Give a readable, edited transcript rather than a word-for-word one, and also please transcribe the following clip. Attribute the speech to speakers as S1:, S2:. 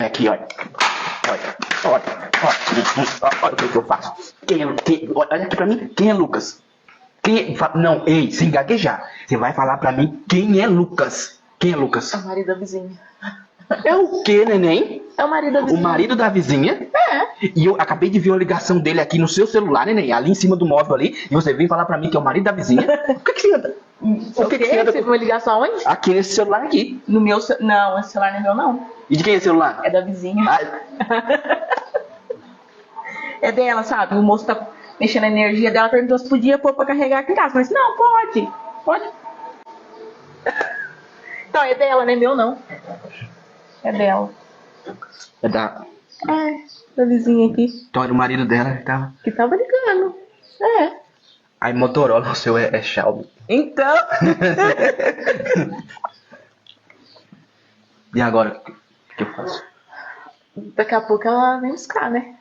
S1: Aqui, olha. Olha o que eu faço. Olha aqui pra mim. Quem é Lucas? Não, ei, sem gaguejar. Você vai falar pra mim quem é Lucas. Quem é Lucas?
S2: É o marido da vizinha.
S1: É o que, neném?
S2: É o marido da vizinha.
S1: O marido da vizinha?
S2: É.
S1: E eu acabei de ver uma ligação dele aqui no seu celular, neném, ali em cima do móvel ali, e você vem falar pra mim que é o marido da vizinha? O que você anda?
S2: O que você viu uma ligação onde?
S1: Aqui nesse celular aqui.
S2: No meu Não, esse celular não é meu, não.
S1: E de quem é esse celular?
S2: É da vizinha. É dela, sabe? O moço tá mexendo a energia dela, perguntou se podia pôr pra carregar aqui em casa. Mas não, pode. Pode. Então, é dela, não é meu, não. É dela.
S1: É da
S2: vizinha aqui.
S1: Então era o marido dela
S2: Que tava ligando. É.
S1: Aí Motorola, o seu é Xiaomi.
S2: Então.
S1: E agora, o que eu faço?
S2: Daqui a pouco ela vem buscar, né?